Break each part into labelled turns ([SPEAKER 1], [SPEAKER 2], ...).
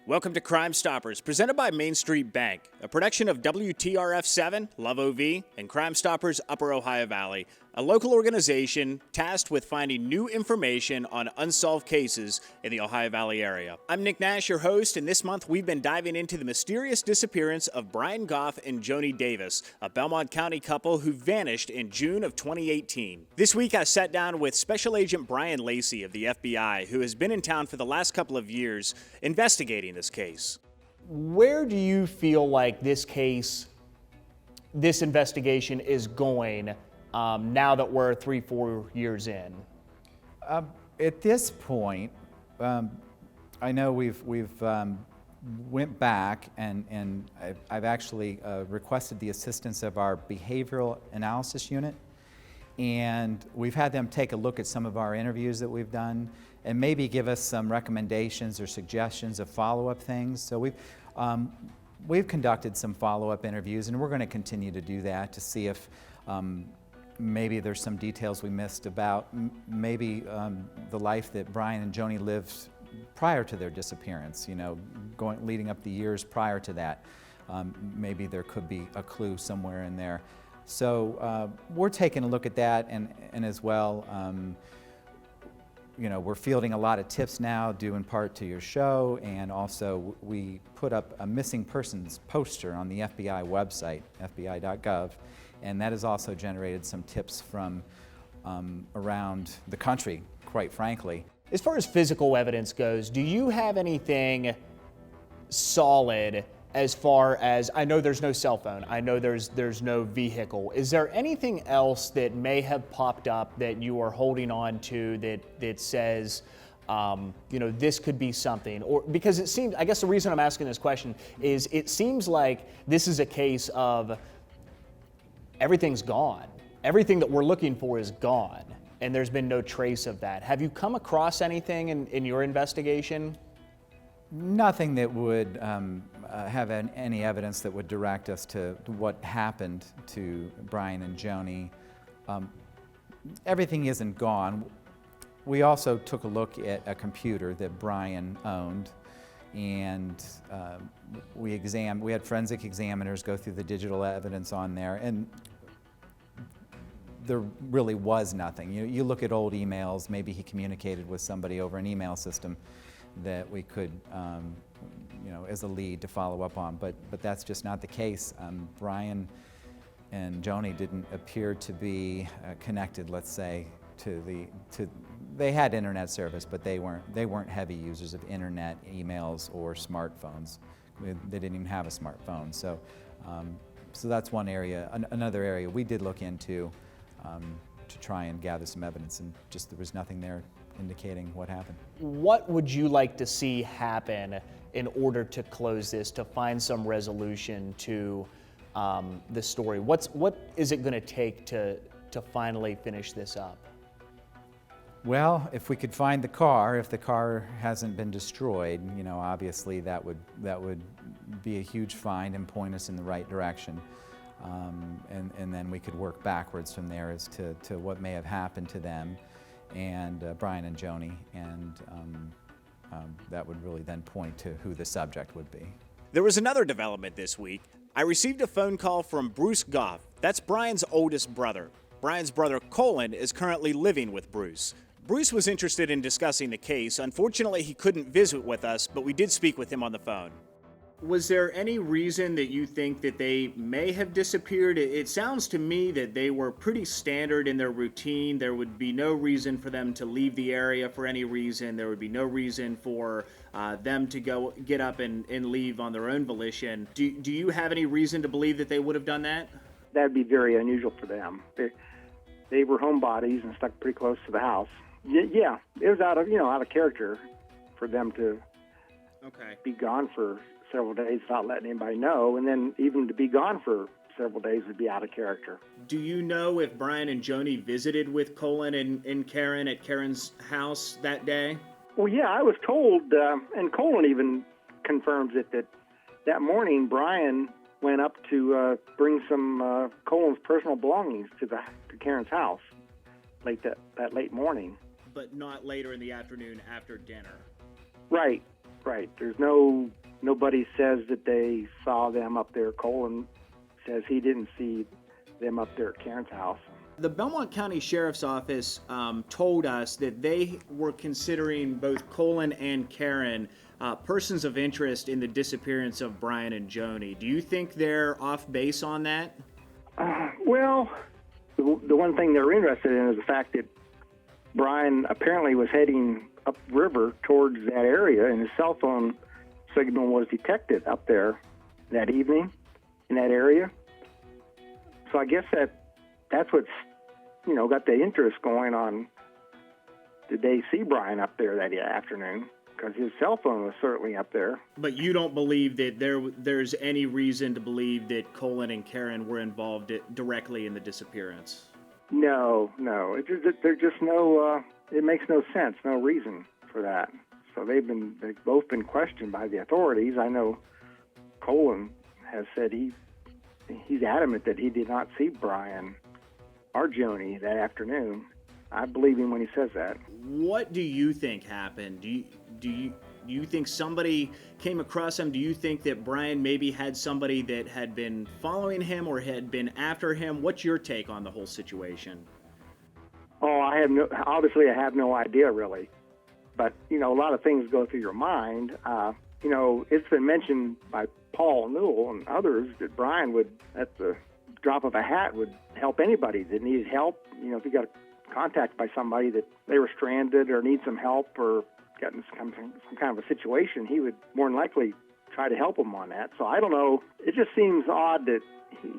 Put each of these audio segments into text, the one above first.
[SPEAKER 1] Welcome to Crime Stoppers, presented by Main Street Bank, a production of WTRF7, Love OV, and Crime Stoppers Upper Ohio Valley, a local organization tasked with finding new information on unsolved cases in the Ohio Valley area. I'm Nick Nash, your host, and this month we've been diving into the mysterious disappearance of Brian Goff and Joni Davis, a Belmont County couple who vanished in June of 2018. This week I sat down with Special Agent Brian Lacey of the FBI, who has been in town for the last couple of years investigating this case.
[SPEAKER 2] Where do you feel like this investigation is going now that we're 3-4 years in?
[SPEAKER 3] At this point, I know we've went back and I've actually requested the assistance of our behavioral analysis unit, and we've had them take a look at some of our interviews that we've done and maybe give us some recommendations or suggestions of follow-up things. So we've conducted some follow-up interviews, and we're going to continue to do that to see if maybe there's some details we missed about maybe the life that Brian and Joni lived prior to their disappearance, leading up the years prior to that. Maybe there could be a clue somewhere in there. So we're taking a look at that, and as well, we're fielding a lot of tips now, due in part to your show, and also we put up a missing persons poster on the FBI website, fbi.gov, and that has also generated some tips from around the country, quite frankly.
[SPEAKER 2] As far as physical evidence goes, do you have anything solid as far as, I know there's no cell phone, I know there's no vehicle. Is there anything else that may have popped up that you are holding on to that says, this could be something? Or because it seems, I guess the reason I'm asking this question is it seems like this is a case of everything's gone. Everything that we're looking for is gone, and there's been no trace of that. Have you come across anything in your investigation?
[SPEAKER 3] Nothing that would have any evidence that would direct us to what happened to Brian and Joni. Everything isn't gone. We also took a look at a computer that Brian owned, and we had forensic examiners go through the digital evidence on there, and there really was nothing. You look at old emails, maybe he communicated with somebody over an email system that we could, as a lead to follow up on, but that's just not the case. Brian and Joni didn't appear to be connected, let's say, they had internet service, but they weren't heavy users of internet, emails, or smartphones. They didn't even have a smartphone. So that's one area. Another area we did look into to try and gather some evidence, and just there was nothing there indicating what happened.
[SPEAKER 2] What would you like to see happen in order to close this, to find some resolution to the story? What is it going to take to finally finish this up?
[SPEAKER 3] Well, if we could find the car, if the car hasn't been destroyed, obviously that would be a huge find and point us in the right direction. And then we could work backwards from there as to what may have happened to them and Brian and Joni, and that would really then point to who the subject would be.
[SPEAKER 1] There was another development this week. I received a phone call from Bruce Goff. That's Brian's oldest brother. Brian's brother, Colin, is currently living with Bruce. Bruce was interested in discussing the case. Unfortunately, he couldn't visit with us, but we did speak with him on the phone. Was there any reason that you think that they may have disappeared? It sounds to me that they were pretty standard in their routine. There would be no reason for them to leave the area for any reason. There would be no reason for them to get up and leave on their own volition. Do you have any reason to believe that they would have done that?
[SPEAKER 4] That would be very unusual for them. They were homebodies and stuck pretty close to the house. Yeah, it was out of character for them to be gone for several days without letting anybody know, and then even to be gone for several days would be out of character.
[SPEAKER 1] Do you know if Brian and Joni visited with Colin and Karen at Karen's house that day?
[SPEAKER 4] Well, yeah, I was told, and Colin even confirms it, that morning Brian went up to bring some Colin's personal belongings to Karen's house that late morning.
[SPEAKER 1] But not later in the afternoon after dinner.
[SPEAKER 4] Right. Right. Nobody says that they saw them up there. Colin says he didn't see them up there at Karen's house.
[SPEAKER 1] The Belmont County Sheriff's Office told us that they were considering both Colin and Karen persons of interest in the disappearance of Brian and Joni. Do you think they're off base on that?
[SPEAKER 4] Well, the one thing they're interested in is the fact that Brian apparently was heading upriver towards that area, and his cell phone signal was detected up there that evening in that area. So I guess that's what's, got the interest going on. Did they see Brian up there that afternoon? Because his cell phone was certainly up there.
[SPEAKER 1] But you don't believe that there's any reason to believe that Colin and Karen were involved directly in the disappearance?
[SPEAKER 4] No. There's just no. It makes no sense. No reason for that. So they've both been questioned by the authorities. I know Colin has said he's adamant that he did not see Brian or Joni that afternoon. I believe him when he says that.
[SPEAKER 1] What do you think happened? Do you think somebody came across him? Do you think that Brian maybe had somebody that had been following him or had been after him? What's your take on the whole situation?
[SPEAKER 4] Oh, I have no idea really. But, a lot of things go through your mind. It's been mentioned by Paul Newell and others that Brian would, at the drop of a hat, would help anybody that needed help. If he got contacted by somebody that they were stranded or need some help or got in some kind of a situation, he would more than likely try to help them on that. So I don't know. It just seems odd that he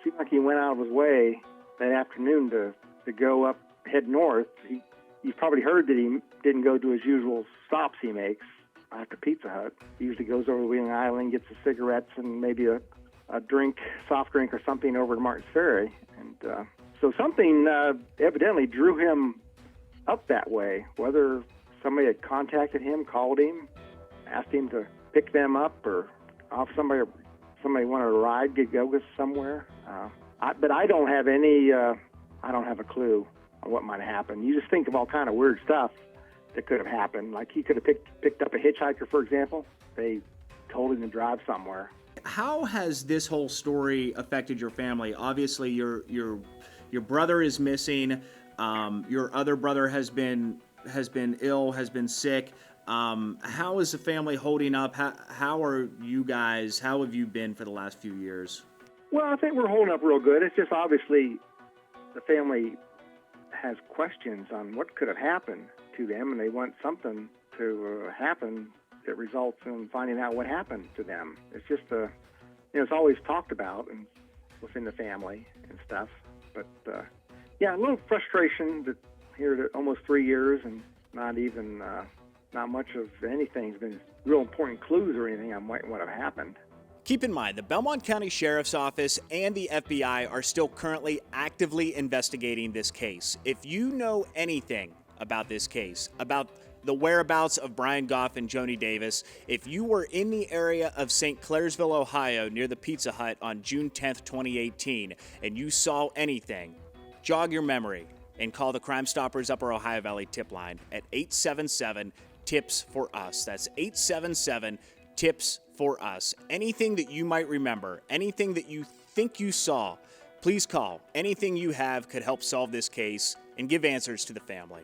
[SPEAKER 4] seemed like he went out of his way that afternoon to go up, head north. You've probably heard that he didn't go to his usual stops he makes after Pizza Hut. He usually goes over to Wheeling Island, gets the cigarettes and maybe a drink, soft drink or something over to Martin's Ferry. And so something evidently drew him up that way, whether somebody had contacted him, called him, asked him to pick them up or offer somebody wanted a ride to go somewhere. But I don't have I don't have a clue on what might have happened. You just think of all kind of weird stuff that could have happened. Like he could have picked up a hitchhiker, for example. They told him to drive somewhere.
[SPEAKER 1] How has this whole story affected your family? Obviously, your brother is missing. Your other brother has been ill, has been sick. How is the family holding up? How are you guys? How have you been for the last few years?
[SPEAKER 4] Well, I think we're holding up real good. It's just obviously the family has questions on what could have happened to them, and they want something to happen that results in finding out what happened to them. It's just it's always talked about and within the family and stuff. But a little frustration that here almost 3 years and not much of anything has been real important clues or anything on what have happened.
[SPEAKER 1] Keep in mind, the Belmont County Sheriff's Office and the FBI are still currently actively investigating this case. If you know anything about this case, about the whereabouts of Brian Goff and Joni Davis, if you were in the area of St. Clairsville, Ohio, near the Pizza Hut on June 10th, 2018, and you saw anything, jog your memory and call the Crime Stoppers Upper Ohio Valley tip line at 877-TIPS-FOR-US. That's 877-TIPS-FOR-US. Anything that you might remember, anything that you think you saw, please call. Anything you have could help solve this case and give answers to the family.